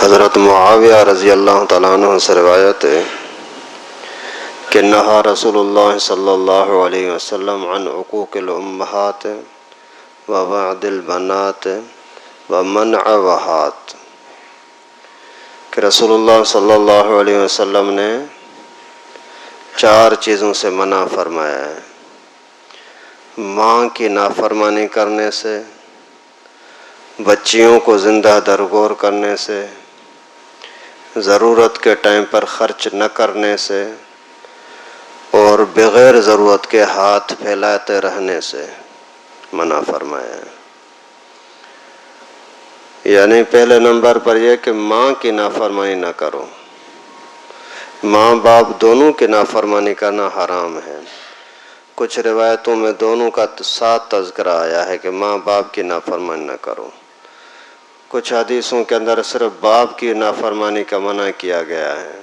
حضرت معاویہ رضی اللہ تعالیٰ عنہ سے روایت ہے کہ نہا رسول اللہ صلی اللہ علیہ وسلم عن عقوق الامہات و وعد البنات و منع وہات، کہ رسول اللہ صلی اللہ علیہ وسلم نے 4 چیزوں سے منع فرمایا ہے: ماں کی نافرمانی کرنے سے، بچیوں کو زندہ درگور کرنے سے، ضرورت کے ٹائم پر خرچ نہ کرنے سے، اور بغیر ضرورت کے ہاتھ پھیلاتے رہنے سے منع فرمایا ہے۔ یعنی پہلے نمبر پر یہ کہ ماں کی نافرمانی نہ کرو۔ ماں باپ دونوں کی نافرمانی کرنا حرام ہے۔ کچھ روایتوں میں دونوں کا ساتھ تذکرہ آیا ہے کہ ماں باپ کی نافرمانی نہ کرو۔ کچھ حدیثوں کے اندر صرف باپ کی نافرمانی کا منع کیا گیا ہے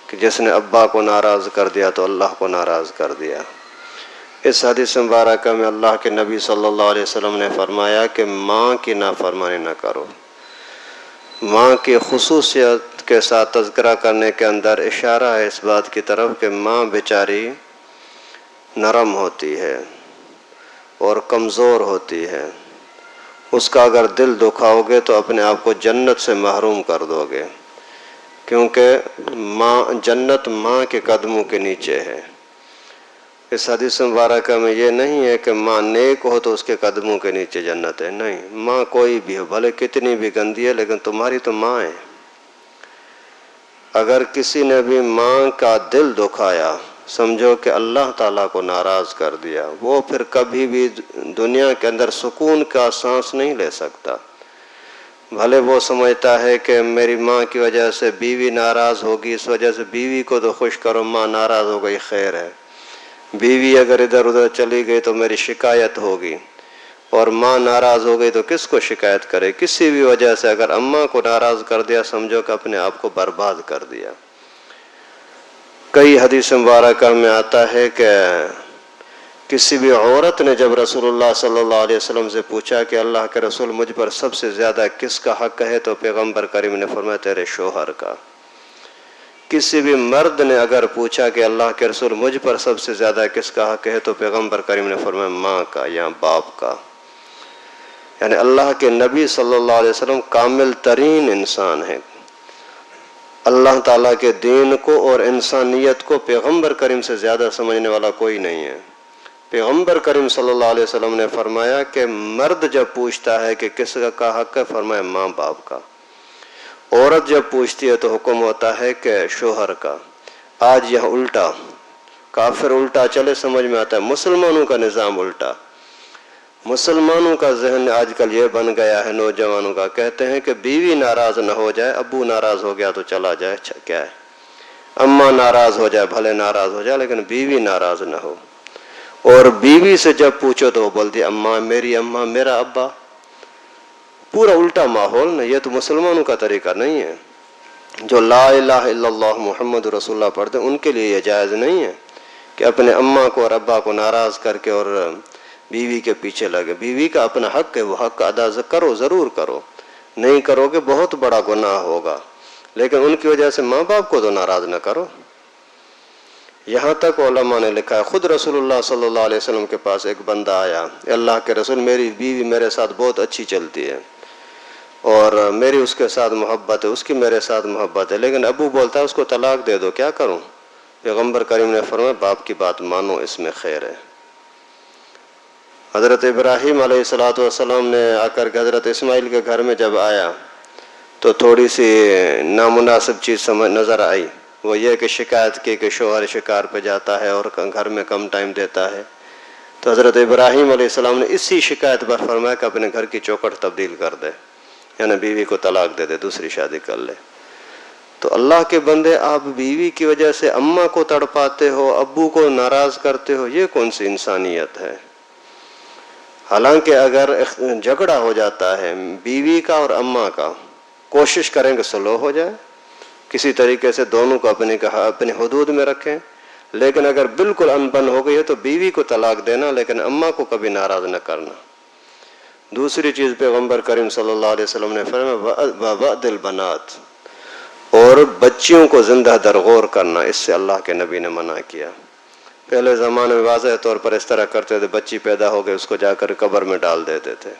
کہ جس نے ابا کو ناراض کر دیا تو اللہ کو ناراض کر دیا۔ اس حدیث مبارکہ میں اللہ کے نبی صلی اللہ علیہ وسلم نے فرمایا کہ ماں کی نافرمانی نہ کرو۔ ماں کی خصوصیت کے ساتھ تذکرہ کرنے کے اندر اشارہ ہے اس بات کی طرف کہ ماں بیچاری نرم ہوتی ہے اور کمزور ہوتی ہے۔ اس کا اگر دل دکھاؤ گے تو اپنے آپ کو جنت سے محروم کر دو گے، کیونکہ جنت ماں کے قدموں کے نیچے ہے۔ اس حدیث مبارکہ میں یہ نہیں ہے کہ ماں نیک ہو تو اس کے قدموں کے نیچے جنت ہے، نہیں، ماں کوئی بھی ہو، بھلے کتنی بھی گندی ہے، لیکن تمہاری تو ماں ہے۔ اگر کسی نے بھی ماں کا دل دکھایا، سمجھو کہ اللہ تعالیٰ کو ناراض کر دیا، وہ پھر کبھی بھی دنیا کے اندر سکون کا سانس نہیں لے سکتا۔ بھلے وہ سمجھتا ہے کہ میری ماں کی وجہ سے بیوی ناراض ہوگی، اس وجہ سے بیوی کو تو خوش کرو، ماں ناراض ہو گئی خیر ہے۔ بیوی اگر ادھر ادھر چلی گئی تو میری شکایت ہوگی، اور ماں ناراض ہو گئی تو کس کو شکایت کرے؟ کسی بھی وجہ سے اگر اماں کو ناراض کر دیا، سمجھو کہ اپنے آپ کو برباد کر دیا۔ کئی حدیث مبارکہ میں آتا ہے کہ کسی بھی عورت نے جب رسول اللہ صلی اللہ علیہ وسلم سے پوچھا کہ اللہ کے رسول مجھ پر سب سے زیادہ کس کا حق ہے، تو پیغمبر کریم نے فرمایا تیرے شوہر کا۔ کسی بھی مرد نے اگر پوچھا کہ اللہ کے رسول مجھ پر سب سے زیادہ کس کا حق ہے، تو پیغمبر کریم نے فرمایا ماں کا یا باپ کا۔ یعنی اللہ کے نبی صلی اللہ علیہ وسلم کامل ترین انسان ہیں۔ اللہ تعالیٰ کے دین کو اور انسانیت کو پیغمبر کریم سے زیادہ سمجھنے والا کوئی نہیں ہے۔ پیغمبر کریم صلی اللہ علیہ وسلم نے فرمایا کہ مرد جب پوچھتا ہے کہ کس کا حق ہے، فرمایا ماں باپ کا۔ عورت جب پوچھتی ہے تو حکم ہوتا ہے کہ شوہر کا۔ آج یہاں الٹا، کافر الٹا چلے سمجھ میں آتا ہے، مسلمانوں کا نظام الٹا۔ مسلمانوں کا ذہن آج کل یہ بن گیا ہے نوجوانوں کا، کہتے ہیں کہ بیوی ناراض نہ ہو جائے، ابو ناراض ہو گیا تو چلا جائے، کیا ہے، اماں ناراض ہو جائے بھلے ناراض ہو جائے لیکن بیوی ناراض نہ ہو۔ اور بیوی سے جب پوچھو تو وہ بولتی اماں میری اماں میرا ابا۔ پورا الٹا ماحول نا، یہ تو مسلمانوں کا طریقہ نہیں ہے۔ جو لا الہ الا اللہ محمد رسول اللہ پڑھتے ہیں ان کے لیے یہ جائز نہیں ہے کہ اپنے اماں کو اور ابا کو ناراض کر کے اور بیوی کے پیچھے لگے۔ بیوی کا اپنا حق ہے، وہ حق ادا کرو، ضرور کرو، نہیں کرو گے بہت بڑا گناہ ہوگا، لیکن ان کی وجہ سے ماں باپ کو تو ناراض نہ کرو۔ یہاں تک علماء نے لکھا ہے، خود رسول اللہ صلی اللہ علیہ وسلم کے پاس ایک بندہ آیا، اللہ کے رسول میری بیوی میرے ساتھ بہت اچھی چلتی ہے اور میری اس کے ساتھ محبت ہے، اس کی میرے ساتھ محبت ہے، لیکن ابو بولتا ہے اس کو طلاق دے دو، کیا کروں؟ پیغمبر کریم نے فرمایا باپ کی بات مانو، اس میں خیر ہے۔ حضرت ابراہیم علیہ السلام نے آ کر کے حضرت اسماعیل کے گھر میں جب آیا تو تھوڑی سی نامناسب چیز نظر آئی، وہ یہ کہ شکایت کی کہ شوہر شکار پہ جاتا ہے اور گھر میں کم ٹائم دیتا ہے۔ تو حضرت ابراہیم علیہ السلام نے اسی شکایت پر فرمایا کہ اپنے گھر کی چوکھٹ تبدیل کر دے، یعنی بیوی کو طلاق دے دے، دوسری شادی کر لے۔ تو اللہ کے بندے، آپ بیوی کی وجہ سے اماں کو تڑپاتے ہو، ابو کو ناراض کرتے ہو، یہ کون سی انسانیت ہے؟ حالانکہ اگر جھگڑا ہو جاتا ہے بیوی کا اور اماں کا، کوشش کریں کہ صلح ہو جائے، کسی طریقے سے دونوں کو اپنی حدود میں رکھیں، لیکن اگر بالکل انبن ہو گئی ہے تو بیوی کو طلاق دینا، لیکن اماں کو کبھی ناراض نہ کرنا۔ دوسری چیز پیغمبر کریم صلی اللہ علیہ وسلم نے فرمایا وَبَعْدِ الْبَنَاتِ، اور بچیوں کو زندہ درغور کرنا، اس سے اللہ کے نبی نے منع کیا۔ پہلے زمانے میں واضح طور پر اس طرح کرتے تھے، بچی پیدا ہو گئی اس کو جا کر قبر میں ڈال دیتے تھے،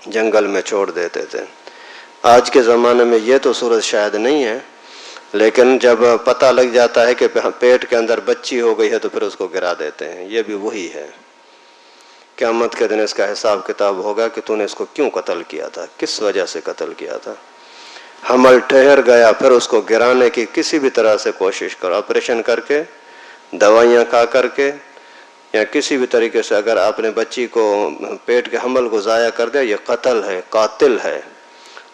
جنگل میں چھوڑ دیتے تھے۔ آج کے زمانے میں یہ تو صورت شاید نہیں ہے، لیکن جب پتہ لگ جاتا ہے کہ پیٹ کے اندر بچی ہو گئی ہے تو پھر اس کو گرا دیتے ہیں۔ یہ بھی وہی ہے، قیامت کے دن اس کا حساب کتاب ہوگا کہ تو نے اس کو کیوں قتل کیا تھا، کس وجہ سے قتل کیا تھا۔ حمل ٹھہر گیا، پھر اس کو گرانے کی کسی بھی طرح سے کوشش کرو، آپریشن کر کے، دوائیاں کھا کر کے، یا کسی بھی طریقے سے اگر آپ نے بچی کو پیٹ کے حمل کو ضائع کر دیا، یہ قتل ہے، قاتل ہے،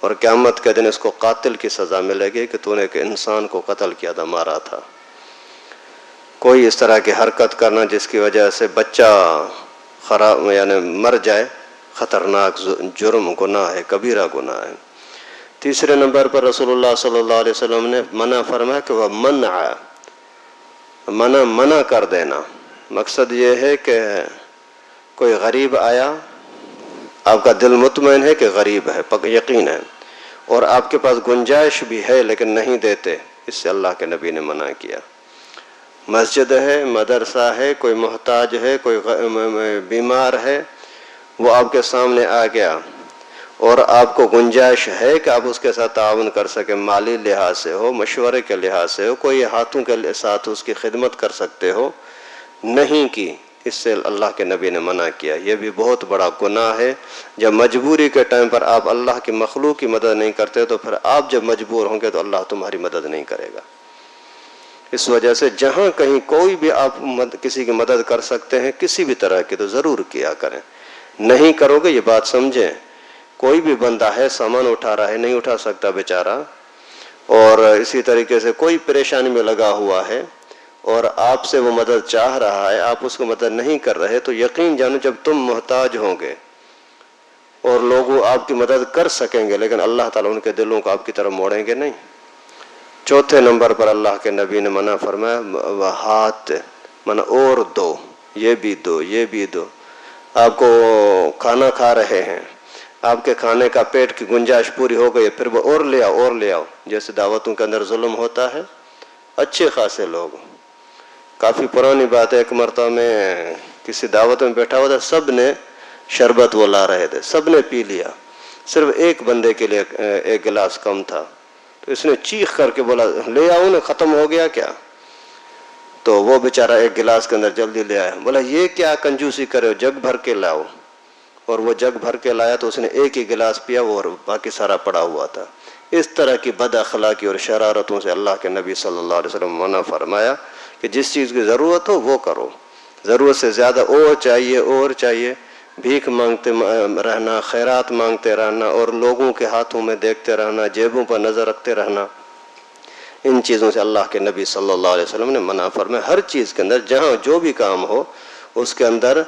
اور قیامت کے دن اس کو قاتل کی سزا ملے گی کہ تو نے ایک انسان کو قتل کیا تھا، مارا تھا۔ کوئی اس طرح کی حرکت کرنا جس کی وجہ سے بچہ خراب یعنی مر جائے، خطرناک جرم، گناہ ہے، کبیرہ گناہ ہے۔ تیسرے نمبر پر رسول اللہ صلی اللہ علیہ وسلم نے منع فرمایا کہ وہ منع کر دینا۔ مقصد یہ ہے کہ کوئی غریب آیا، آپ کا دل مطمئن ہے کہ غریب ہے، یقین ہے، اور آپ کے پاس گنجائش بھی ہے لیکن نہیں دیتے، اس سے اللہ کے نبی نے منع کیا۔ مسجد ہے، مدرسہ ہے، کوئی محتاج ہے، کوئی بیمار ہے، وہ آپ کے سامنے آ گیا اور آپ کو گنجائش ہے کہ آپ اس کے ساتھ تعاون کر سکیں، مالی لحاظ سے ہو، مشورے کے لحاظ سے ہو، کوئی ہاتھوں کے ساتھ اس کی خدمت کر سکتے ہو، نہیں کی، اس سے اللہ کے نبی نے منع کیا۔ یہ بھی بہت بڑا گناہ ہے۔ جب مجبوری کے ٹائم پر آپ اللہ کی مخلوق کی مدد نہیں کرتے تو پھر آپ جب مجبور ہوں گے تو اللہ تمہاری مدد نہیں کرے گا۔ اس وجہ سے جہاں کہیں کوئی بھی آپ کسی کی مدد کر سکتے ہیں کسی بھی طرح کی تو ضرور کیا کریں۔ نہیں کرو گے یہ بات سمجھیں، کوئی بھی بندہ ہے سامان اٹھا رہا ہے، نہیں اٹھا سکتا بیچارہ، اور اسی طریقے سے کوئی پریشانی میں لگا ہوا ہے اور آپ سے وہ مدد چاہ رہا ہے، آپ اس کو مدد نہیں کر رہے، تو یقین جانو جب تم محتاج ہوں گے اور لوگ آپ کی مدد کر سکیں گے لیکن اللہ تعالیٰ ان کے دلوں کو آپ کی طرف موڑیں گے نہیں۔ چوتھے نمبر پر اللہ کے نبی نے منع فرمایا ہاتھ اور دو، یہ بھی دو، یہ بھی دو۔ آپ کو کھانا کھا رہے ہیں، آپ کے کھانے کا پیٹ کی گنجائش پوری ہو گئی، پھر وہ اور لے آؤ، اور لے آؤ، جیسے دعوتوں کے اندر ظلم ہوتا ہے۔ اچھے خاصے لوگ، کافی پرانی بات ہے، ایک مرتبہ میں کسی دعوت میں بیٹھا ہوا تھا، سب نے شربت وہ لا رہے تھے، سب نے پی لیا، صرف ایک بندے کے لیے ایک گلاس کم تھا، تو اس نے چیخ کر کے بولا لے آؤ نا، ختم ہو گیا کیا؟ تو وہ بیچارہ ایک گلاس کے اندر جلدی لے آیا، بولا یہ کیا کنجوسی کرے ہو، جگ بھر کے لاؤ، اور وہ جگ بھر کے لایا تو اس نے ایک ہی گلاس پیا اور باقی سارا پڑا ہوا تھا۔ اس طرح کی بد اخلاقی اور شرارتوں سے اللہ کے نبی صلی اللہ علیہ وسلم منع فرمایا کہ جس چیز کی ضرورت ہو وہ کرو، ضرورت سے زیادہ اور چاہیے، بھیک مانگتے رہنا، خیرات مانگتے رہنا اور لوگوں کے ہاتھوں میں دیکھتے رہنا، جیبوں پر نظر رکھتے رہنا، ان چیزوں سے اللہ کے نبی صلی اللہ علیہ وسلم نے منع فرمایا۔ ہر چیز کے اندر جہاں جو بھی کام ہو اس کے اندر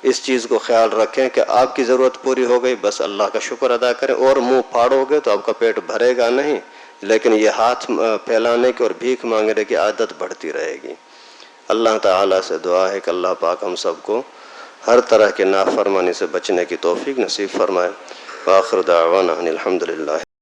اس چیز کو خیال رکھیں کہ آپ کی ضرورت پوری ہو گئی، بس اللہ کا شکر ادا کریں، اور منہ پھاڑو گے تو آپ کا پیٹ بھرے گا نہیں، لیکن یہ ہاتھ پھیلانے کی اور بھیک مانگنے کی عادت بڑھتی رہے گی۔ اللہ تعالیٰ سے دعا ہے کہ اللہ پاک ہم سب کو ہر طرح کے نافرمانی سے بچنے کی توفیق نصیب فرمائے۔ وآخر دعوانا ان الحمدللہ۔